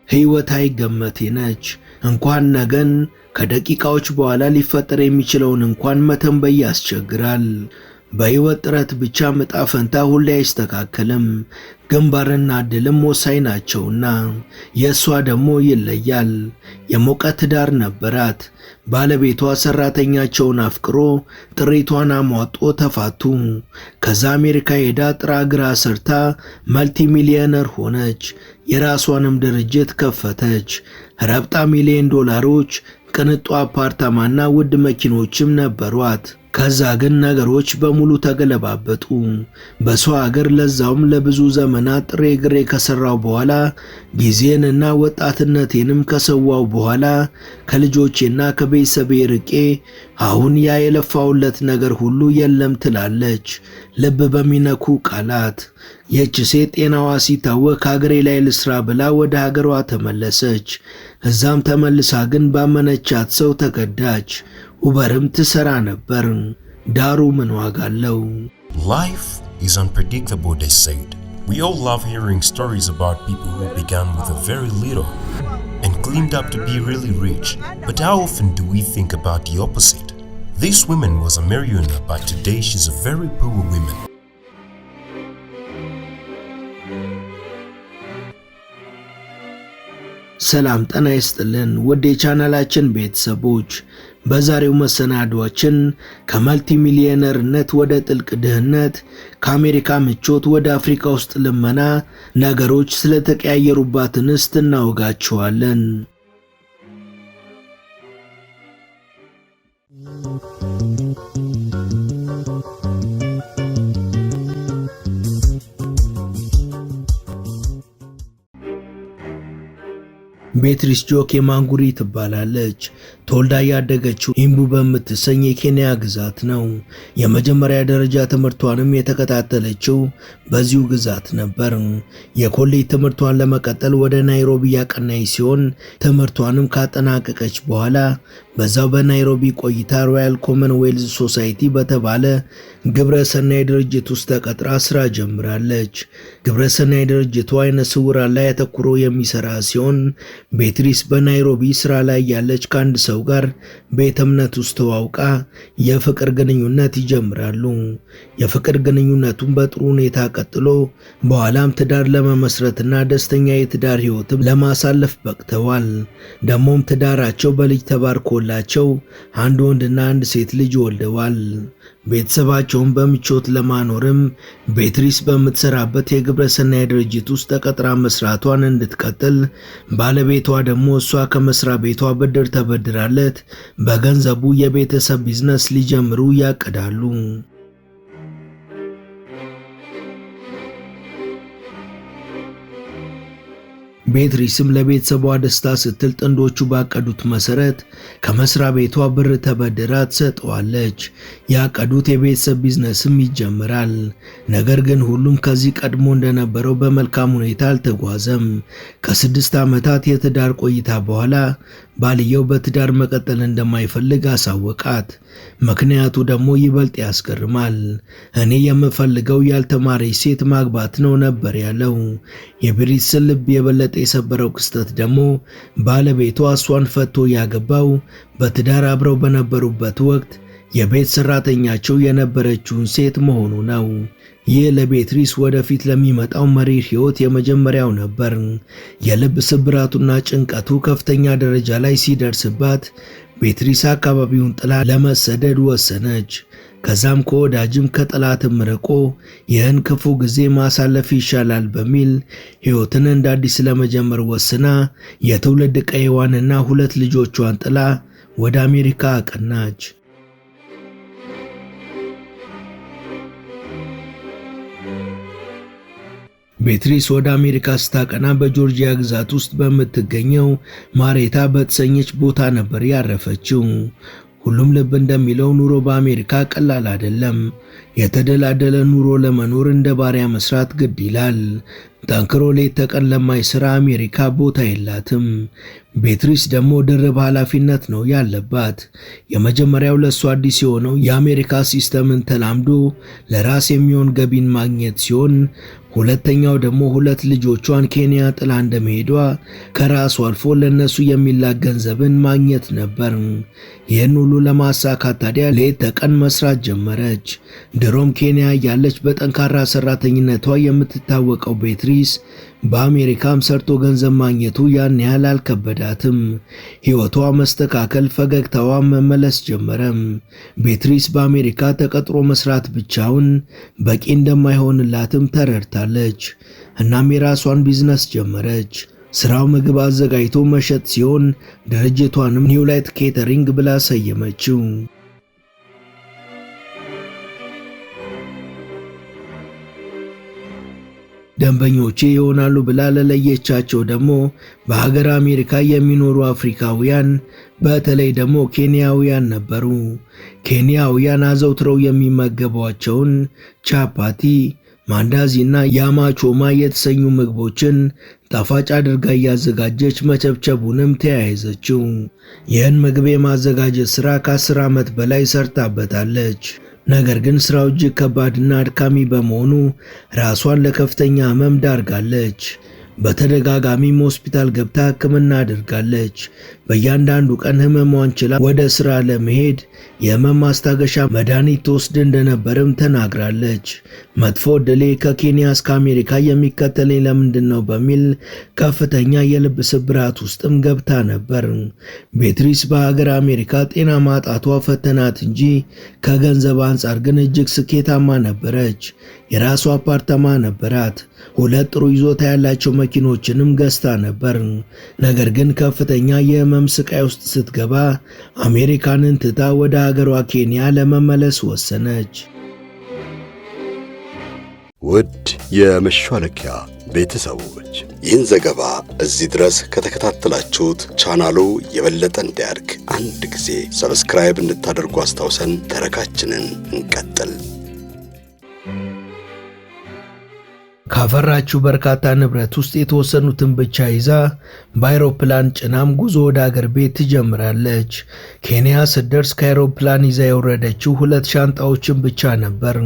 ሕይወት አይገመቴ ነች። እንኳን ነገን ከደቂቃዎች በኋላ ሊፈጠር የሚችለውን እንኳን መተንበይ ያስቸግራል። በሕይወት ጥረት ብቻ ዕጣ ፈንታ ሁሌ አይስተካከልም። ግንባርና ዕድልም ወሳኝ ናቸውና የእሷ ደግሞ ይለያል። የሞቀ ትዳር ነበራት። ባለቤቷ ሰራተኛቸውን አፍቅሮ ጥሪቷን አሟጦ ተፋቱ። ከዛ አሜሪካ ሄዳ ጥራ ግራ ሰርታ መልቲ ሚሊዮነር ሆነች። የራሷንም ድርጅት ከፈተች። ረብጣ ሚሊዮን ዶላሮች፣ ቅንጡ አፓርታማና ውድ መኪኖችም ነበሯት። ከዛ ግን ነገሮች በሙሉ ተገለባበጡ። በሰው ሀገር ለዛውም ለብዙ ዘመናት ጥሬ ግሬ ከሰራው በኋላ ጊዜንና ወጣትነቴንም ከሰዋው በኋላ ከልጆቼና ከቤተሰቤ ርቄ አሁን ያ የለፋውለት ነገር ሁሉ የለም ትላለች ልብ በሚነኩ ቃላት። ይህች ሴት ጤናዋ ሲታወክ ሀገሬ ላይ ልስራ ብላ ወደ ሀገሯ ተመለሰች። እዛም ተመልሳ ግን ባመነቻት ሰው ተከዳች። ኡበርም ትሰራ ነበር። ዳሩ ምን ዋጋ አለው? Life is unpredictable, they said. We all love hearing stories about people who began with a very little and climbed up to be really rich. But how often do we think about the opposite? This woman was a millionaire, but today she's a very poor woman. ሰላም ጤና ይስጥልን ውድ የቻናላችን ቤተሰቦች፣ በዛሬው መሰናዷችን ከመልቲ ሚሊዮነርነት ወደ ጥልቅ ድህነት፣ ከአሜሪካ ምቾት ወደ አፍሪካ ውስጥ ልመና ነገሮች ስለተቀያየሩባት እንስት እናወጋችኋለን። ቤትሪስ ጆኬ ማንጉሪ ትባላለች። ተወልዳ ያደገችው ኢምቡ በምትሰኝ የኬንያ ግዛት ነው። የመጀመሪያ ደረጃ ትምህርቷንም የተከታተለችው በዚሁ ግዛት ነበር። የኮሌጅ ትምህርቷን ለመቀጠል ወደ ናይሮቢ ያቀናች ሲሆን ትምህርቷንም ካጠናቀቀች በኋላ በዛው በናይሮቢ ቆይታ ሮያል ኮመንዌልዝ ሶሳይቲ በተባለ ግብረ ሰናይ ድርጅት ውስጥ ተቀጥራ ስራ ጀምራለች። ግብረ ሰናይ ድርጅቱ አይነ ስውራን ላይ አተኩሮ የሚሰራ ሲሆን ቤትሪስ በናይሮቢ ስራ ላይ ያለች ከአንድ ሰው ጋር ቤተ እምነት ውስጥ ተዋውቃ የፍቅር ግንኙነት ይጀምራሉ። የፍቅር ግንኙነቱን በጥሩ ሁኔታ ቀጥሎ በኋላም ትዳር ለመመስረትና ደስተኛ የትዳር ህይወትም ለማሳለፍ በቅተዋል። ደሞም ትዳራቸው በልጅ ተባርኮላቸው አንድ ወንድና አንድ ሴት ልጅ ወልደዋል። ቤተሰባቸውን በምቾት ለማኖርም ቤትሪስ በምትሰራበት የግብረ ሰናይ ድርጅት ውስጥ ተቀጥራ መስራቷን እንድትቀጥል ባለቤቷ ደግሞ እሷ ከመስሪያ ቤቷ ብድር ተበድራለት በገንዘቡ የቤተሰብ ቢዝነስ ሊጀምሩ ያቅዳሉ። ቤትሪስም ለቤተሰቧ ደስታ ስትል ጥንዶቹ ባቀዱት መሰረት ከመስሪያ ቤቷ ብር ተበድራ ትሰጠዋለች። ያቀዱት የቤተሰብ ቢዝነስም ይጀምራል። ነገር ግን ሁሉም ከዚህ ቀድሞ እንደነበረው በመልካም ሁኔታ አልተጓዘም። ከ6 ዓመታት የትዳር ቆይታ በኋላ ባልየው በትዳር መቀጠል እንደማይፈልግ አሳወቃት። ምክንያቱ ደግሞ ይበልጥ ያስገርማል። እኔ የምፈልገው ያልተማረች ሴት ማግባት ነው ነበር ያለው። የቤትሪስ ልብ የበለጠ የሰበረው ክስተት ደግሞ ባለቤቷ እሷን ፈቶ ያገባው በትዳር አብረው በነበሩበት ወቅት የቤት ሰራተኛቸው የነበረችውን ሴት መሆኑ ነው። ይህ ለቤትሪስ ወደፊት ለሚመጣው መሪር ህይወት የመጀመሪያው ነበር። የልብ ስብራቱና ጭንቀቱ ከፍተኛ ደረጃ ላይ ሲደርስባት ቤትሪስ አካባቢውን ጥላ ለመሰደድ ወሰነች። ከዛም ከወዳጅም ከጠላትም ርቆ ይህን ክፉ ጊዜ ማሳለፍ ይሻላል በሚል ህይወትን እንደ አዲስ ለመጀመር ወስና የትውልድ ቀይዋንና 2 ልጆቿን ጥላ ወደ አሜሪካ አቀናች። ቤትሪስ ወደ አሜሪካ ስታቀና በጆርጂያ ግዛት ውስጥ በምትገኘው ማሬታ በተሰኘች ቦታ ነበር ያረፈችው። ሁሉም ልብ እንደሚለው ኑሮ በአሜሪካ ቀላል አይደለም። የተደላደለ ኑሮ ለመኖር እንደ ባሪያ መስራት ግድ ይላል። ጠንክሮ ሌት ተቀን ለማይሰራ አሜሪካ ቦታ የላትም። ቤትሪስ ደግሞ ድርብ ኃላፊነት ነው ያለባት። የመጀመሪያው ለሷ አዲስ የሆነው የአሜሪካ ሲስተምን ተላምዶ ለራስ የሚሆን ገቢን ማግኘት ሲሆን ሁለተኛው ደግሞ ሁለት ልጆቿን ኬንያ ጥላ እንደመሄዷ ከራሱ አልፎ ለነሱ የሚላክ ገንዘብን ማግኘት ነበር። ይህን ሁሉ ለማሳካት ታዲያ ሌት ተቀን መስራት ጀመረች። ድሮም ኬንያ ያለች በጠንካራ ሰራተኝነቷ የምትታወቀው ቤትሪስ በአሜሪካም ሰርቶ ገንዘብ ማግኘቱ ያን ያህል አልከበዳትም። ሕይወቷ መስተካከል፣ ፈገግታዋ መመለስ ጀመረ። ቤትሪስ በአሜሪካ ተቀጥሮ መስራት ብቻውን በቂ እንደማይሆንላትም ተረድታለች። እናም የራሷን ቢዝነስ ጀመረች። ስራው ምግብ አዘጋጅቶ መሸጥ ሲሆን ድርጅቷንም ኒው ላይት ኬተሪንግ ብላ ሰየመችው። ደንበኞቼ ይሆናሉ ብላ ለለየቻቸው ደግሞ በሀገር አሜሪካ የሚኖሩ አፍሪካውያን በተለይ ደግሞ ኬንያውያን ነበሩ። ኬንያውያን አዘውትረው የሚመገቧቸውን ቻፓቲ፣ ማንዳዚና ያማቾማ የተሰኙ ምግቦችን ጣፋጭ አድርጋ እያዘጋጀች መቸብቸቡንም ተያይዘችው። ይህን ምግብ የማዘጋጀት ሥራ ከ10 ዓመት በላይ ሰርታበታለች። ነገር ግን ስራው እጅግ ከባድና አድካሚ በመሆኑ ራሷን ለከፍተኛ ህመም ዳርጋለች። በተደጋጋሚም ሆስፒታል ገብታ ሕክምና አድርጋለች። በእያንዳንዱ ቀን ህመሟን ችላ ወደ ስራ ለመሄድ የህመም ማስታገሻ መድኃኒት ትወስድ እንደነበርም ተናግራለች። መጥፎ ዕድሌ ከኬንያ እስከ አሜሪካ የሚከተለኝ ለምንድን ነው በሚል ከፍተኛ የልብ ስብራት ውስጥም ገብታ ነበር። ቤትሪስ በሀገር አሜሪካ ጤና ማጣቷ ፈተናት እንጂ ከገንዘብ አንጻር ግን እጅግ ስኬታማ ነበረች። የራሷ አፓርታማ ነበራት። 2 ጥሩ ይዞታ ያላቸው መኪኖችንም ገዝታ ነበር። ነገር ግን ከፍተኛ የህመም ስቃይ ውስጥ ስትገባ አሜሪካንን ትታ ወደ ሀገሯ ኬንያ ለመመለስ ወሰነች። ውድ የመሿለኪያ ቤተሰቦች ይህን ዘገባ እዚህ ድረስ ከተከታተላችሁት ቻናሉ የበለጠ እንዲያድግ አንድ ጊዜ ሰብስክራይብ እንድታደርጉ አስታውሰን ተረካችንን እንቀጥል። ካፈራችው በርካታ ንብረት ውስጥ የተወሰኑትን ብቻ ይዛ በአይሮፕላን ጭናም ጉዞ ወደ አገር ቤት ትጀምራለች። ኬንያ ስትደርስ ከአይሮፕላን ይዛ የወረደችው 2 ሻንጣዎችን ብቻ ነበር።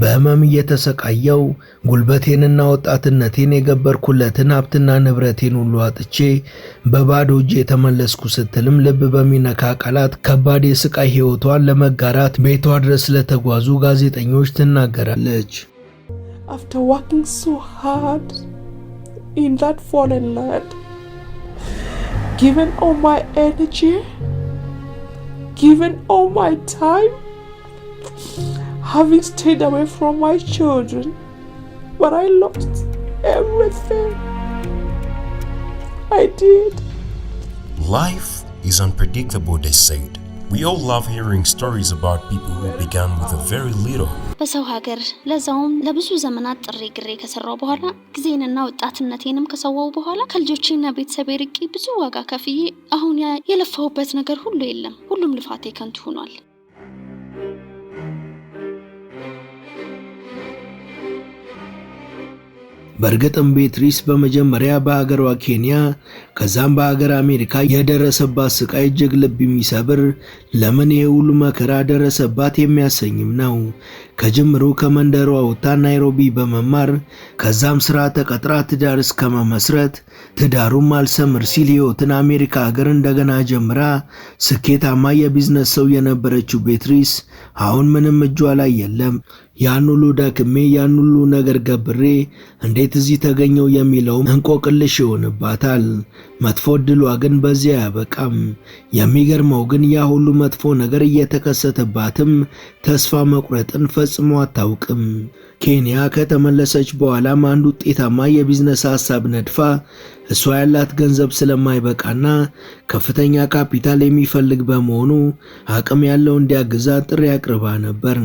በህመም እየተሰቃየው ጉልበቴንና ወጣትነቴን የገበርኩለትን ሀብትና ንብረቴን ሁሉ አጥቼ በባዶ እጄ የተመለስኩ ስትልም ልብ በሚነካ ቃላት ከባድ የስቃይ ህይወቷን ለመጋራት ቤቷ ድረስ ለተጓዙ ጋዜጠኞች ትናገራለች። After working so hard in that foreign land, given all my energy, given all my time, having stayed away from my children, but I lost everything. I did. Life is unpredictable, they said. We all love hearing stories about people who began with a very little. በሰው ሀገር ለዛውም ለብዙ ዘመናት ጥሬ ግሬ ከሰራው በኋላ ጊዜንና ወጣትነቴንም ከሰዋው በኋላ ከልጆቼና ቤተሰቤ ርቄ ብዙ ዋጋ ከፍዬ አሁን የለፋሁበት ነገር ሁሉ የለም። ሁሉም ልፋቴ ከንቱ ሆኗል። በርግጥም ቤትሪስ በመጀመሪያ በአገሯ ኬንያ ከዛም በአገር አሜሪካ የደረሰባት ስቃይ እጅግ ልብ የሚሰብር ለምን ይሄ ሁሉ መከራ ደረሰባት የሚያሰኝም ነው። ከጅምሩ ከመንደሯ ወጣ ናይሮቢ በመማር ከዛም ስራ ተቀጥራ ትዳር እስከ መመስረት ትዳሩም አልሰምር ሲል ህይወትን አሜሪካ ሀገር እንደገና ጀምራ ስኬታማ የቢዝነስ ሰው የነበረችው ቤትሪስ አሁን ምንም እጇ ላይ የለም። ያን ሁሉ ደክሜ ያን ሁሉ ነገር ገብሬ እንዴት እዚህ ተገኘው የሚለው እንቆቅልሽ ይሆንባታል። መጥፎ ዕድሏ ግን በዚያ ያበቃም። የሚገርመው ግን ያ ሁሉ መጥፎ ነገር እየተከሰተባትም ተስፋ መቁረጥን ፈጽሞ አታውቅም። ኬንያ ከተመለሰች በኋላም አንድ ውጤታማ የቢዝነስ ሐሳብ ነድፋ እሷ ያላት ገንዘብ ስለማይበቃና ከፍተኛ ካፒታል የሚፈልግ በመሆኑ አቅም ያለው እንዲያግዛ ጥሪ አቅርባ ነበር።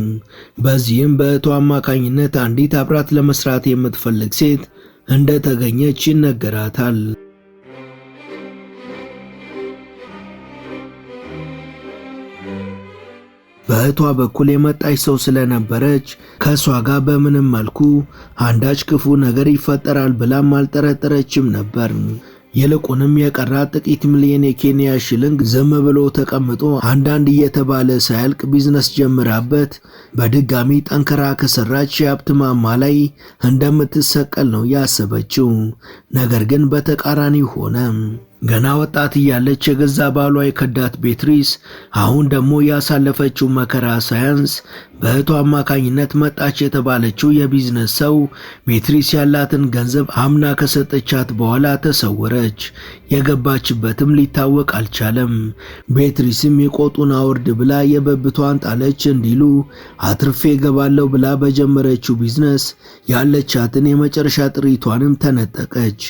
በዚህም በእህቷ አማካኝነት አንዲት አብራት ለመስራት የምትፈልግ ሴት እንደተገኘች ይነገራታል። በእህቷ በኩል የመጣች ሰው ስለነበረች ከሷ ጋር በምንም መልኩ አንዳች ክፉ ነገር ይፈጠራል ብላም አልጠረጠረችም ነበር። ይልቁንም የቀራት ጥቂት ሚሊዮን የኬንያ ሽልንግ ዝም ብሎ ተቀምጦ አንዳንድ እየተባለ ሳያልቅ ቢዝነስ ጀምራበት በድጋሚ ጠንከራ ከሰራች የሀብት ማማ ላይ እንደምትሰቀል ነው ያሰበችው። ነገር ግን በተቃራኒ ሆነ። ገና ወጣት እያለች የገዛ ባሏ የከዳት ቤትሪስ አሁን ደግሞ ያሳለፈችው መከራ ሳያንስ በእህቷ አማካኝነት መጣች የተባለችው የቢዝነስ ሰው ቤትሪስ ያላትን ገንዘብ አምና ከሰጠቻት በኋላ ተሰወረች። የገባችበትም ሊታወቅ አልቻለም። ቤትሪስም የቆጡን አውርድ ብላ የበብቷን ጣለች እንዲሉ አትርፌ ገባለሁ ብላ በጀመረችው ቢዝነስ ያለቻትን የመጨረሻ ጥሪቷንም ተነጠቀች።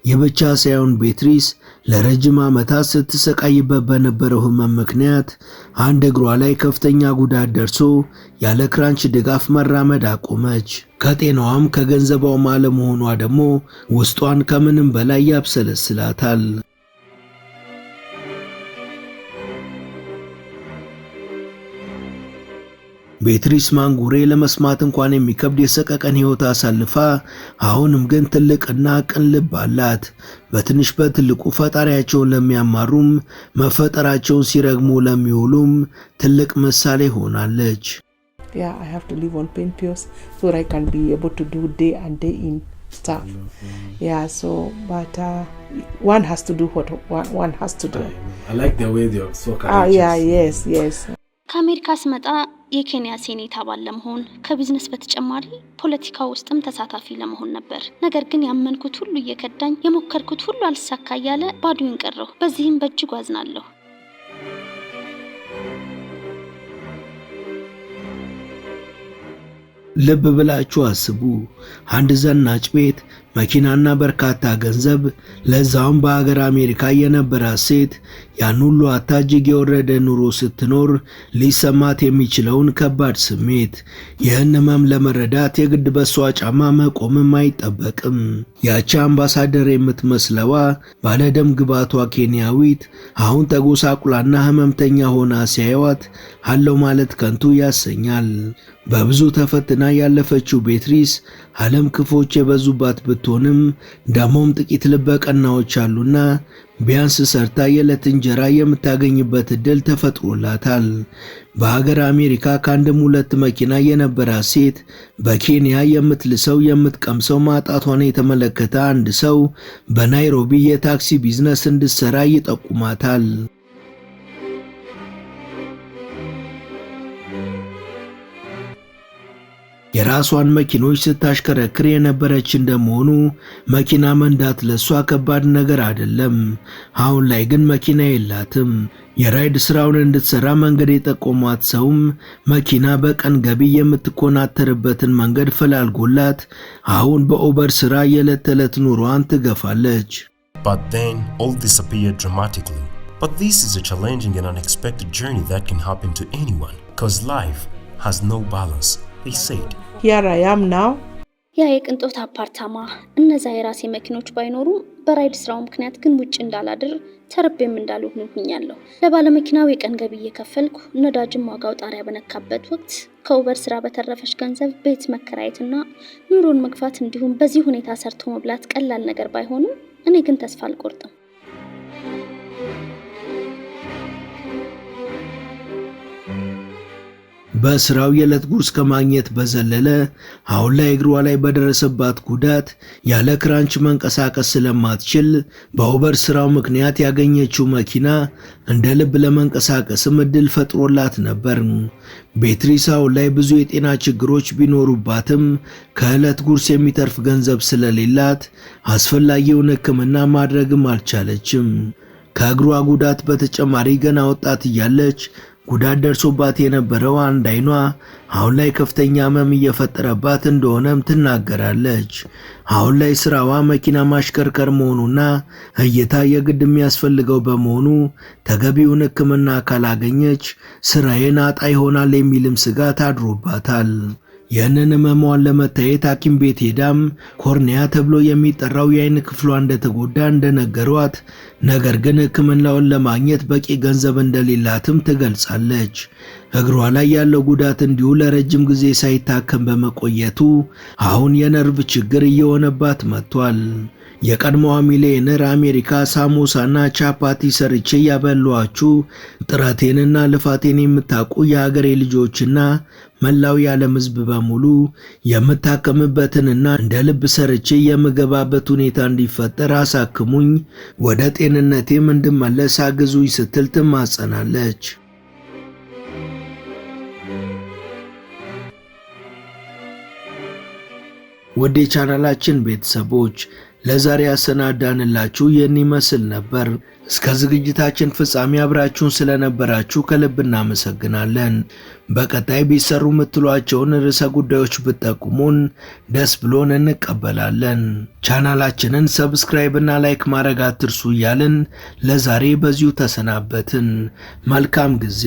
የብቻ ሳይሆን ቤትሪስ ለረጅም ዓመታት ስትሰቃይበት በነበረው ህመም ምክንያት አንድ እግሯ ላይ ከፍተኛ ጉዳት ደርሶ ያለ ክራንች ድጋፍ መራመድ አቆመች። ከጤናዋም ከገንዘቧም አለመሆኗ ደግሞ ውስጧን ከምንም በላይ ያብሰለስላታል። ቤትሪስ ማንጉሬ ለመስማት እንኳን የሚከብድ የሰቀቀን ህይወት አሳልፋ አሁንም ግን ትልቅና ቅን ልብ አላት። በትንሽ በትልቁ ፈጣሪያቸውን ለሚያማሩም መፈጠራቸውን ሲረግሙ ለሚውሉም ትልቅ ምሳሌ ሆናለች። Yeah, I have to live on pain pills so that I can be able to do day and day in stuff. Yeah, so but one has to do what one has to do. I like the way they are so courageous. Yeah, yes. ከአሜሪካ ስመጣ የኬንያ ሴኔት አባል ለመሆን ከቢዝነስ በተጨማሪ ፖለቲካ ውስጥም ተሳታፊ ለመሆን ነበር። ነገር ግን ያመንኩት ሁሉ እየከዳኝ የሞከርኩት ሁሉ አልሳካ ያለ ባዶኝ ቀረሁ። በዚህም በእጅጉ አዝናለሁ። ልብ ብላችሁ አስቡ። አንድ ዘናጭ ቤት፣ መኪናና በርካታ ገንዘብ፣ ለዛውም በአገር አሜሪካ የነበራት ሴት ያን ሁሉ አታጅግ የወረደ ኑሮ ስትኖር ሊሰማት የሚችለውን ከባድ ስሜት። ይህን ህመም ለመረዳት የግድ በሷ ጫማ መቆምም አይጠበቅም። ያቺ አምባሳደር የምትመስለዋ ባለደም ግባቷ ኬንያዊት አሁን ተጎሳቁላና ህመምተኛ ሆና ሲያዩዋት አለው ማለት ከንቱ ያሰኛል። በብዙ ተፈትና ያለፈችው ቤትሪስ ዓለም ክፎች የበዙባት ብትሆንም ደሞም ጥቂት ልበቀናዎች አሉና ቢያንስ ሰርታ የዕለት እንጀራ የምታገኝበት እድል ተፈጥሮላታል። በሀገር አሜሪካ ከአንድም ሁለት መኪና የነበራት ሴት በኬንያ የምትልሰው የምትቀምሰው ማጣቷን የተመለከተ አንድ ሰው በናይሮቢ የታክሲ ቢዝነስ እንድትሰራ ይጠቁማታል። የራሷን መኪኖች ስታሽከረክር የነበረች እንደመሆኑ መኪና መንዳት ለሷ ከባድ ነገር አይደለም። አሁን ላይ ግን መኪና የላትም። የራይድ ስራውን እንድትሰራ መንገድ የጠቆሟት ሰውም መኪና በቀን ገቢ የምትኮናተርበትን መንገድ ፈላልጎላት አሁን በኡበር ስራ የዕለት ተዕለት ኑሮዋን ትገፋለች። But then all disappeared dramatically. But this is a challenging and unexpected journey that can happen to anyone, because life has no balance, they said. Here I am now. ያ የቅንጦት አፓርታማ እነዛ የራሴ መኪኖች ባይኖሩም በራይድ ስራው ምክንያት ግን ውጭ እንዳላድር ተርቤም እንዳልሆን ሆኛለሁ። ለባለመኪናው የቀን ገቢ እየከፈልኩ ነዳጅም ዋጋው ጣሪያ በነካበት ወቅት ከኡበር ስራ በተረፈሽ ገንዘብ ቤት መከራየትና ኑሮን መግፋት እንዲሁም በዚህ ሁኔታ ሰርቶ መብላት ቀላል ነገር ባይሆንም እኔ ግን ተስፋ አልቆርጥም። በስራው የዕለት ጉርስ ከማግኘት በዘለለ አሁን ላይ እግሯ ላይ በደረሰባት ጉዳት ያለ ክራንች መንቀሳቀስ ስለማትችል በኡበር ስራው ምክንያት ያገኘችው መኪና እንደ ልብ ለመንቀሳቀስም እድል ፈጥሮላት ነበር። ቤትሪስ አሁን ላይ ብዙ የጤና ችግሮች ቢኖሩባትም ከዕለት ጉርስ የሚተርፍ ገንዘብ ስለሌላት አስፈላጊውን ሕክምና ማድረግም አልቻለችም። ከእግሯ ጉዳት በተጨማሪ ገና ወጣት እያለች ጉዳት ደርሶባት የነበረው አንድ አይኗ አሁን ላይ ከፍተኛ ህመም እየፈጠረባት እንደሆነም ትናገራለች። አሁን ላይ ስራዋ መኪና ማሽከርከር መሆኑና እይታ የግድ የሚያስፈልገው በመሆኑ ተገቢውን ሕክምና ካላገኘች ስራዬን አጣ ይሆናል የሚልም ስጋት አድሮባታል። ይህንን ህመሟን ለመታየት ሐኪም ቤት ሄዳም ኮርኒያ ተብሎ የሚጠራው የአይን ክፍሏ እንደተጎዳ እንደነገሯት፣ ነገር ግን ሕክምናውን ለማግኘት በቂ ገንዘብ እንደሌላትም ትገልጻለች። እግሯ ላይ ያለው ጉዳት እንዲሁ ለረጅም ጊዜ ሳይታከም በመቆየቱ አሁን የነርቭ ችግር እየሆነባት መጥቷል። የቀድሞዋ ሚሊዮነር አሜሪካ ሳሞሳና ቻፓቲ ሰርቼ ያበሏችሁ ጥረቴንና ልፋቴን የምታውቁ የሀገሬ ልጆችና መላው የዓለም ሕዝብ በሙሉ የምታከምበትንና እንደ ልብ ሰርቼ የምገባበት ሁኔታ እንዲፈጠር አሳክሙኝ፣ ወደ ጤንነቴም እንድመለስ አግዙኝ ስትል ትማጸናለች። ወደ ቻናላችን ቤተሰቦች ለዛሬ ያሰናዳንላችሁ ይህን ይመስል ነበር። እስከ ዝግጅታችን ፍጻሜ አብራችሁን ስለነበራችሁ ከልብ እናመሰግናለን። በቀጣይ ቢሰሩ የምትሏቸውን ርዕሰ ጉዳዮች ብትጠቁሙን ደስ ብሎን እንቀበላለን። ቻናላችንን ሰብስክራይብ እና ላይክ ማድረግ አትርሱ እያልን ለዛሬ በዚሁ ተሰናበትን። መልካም ጊዜ።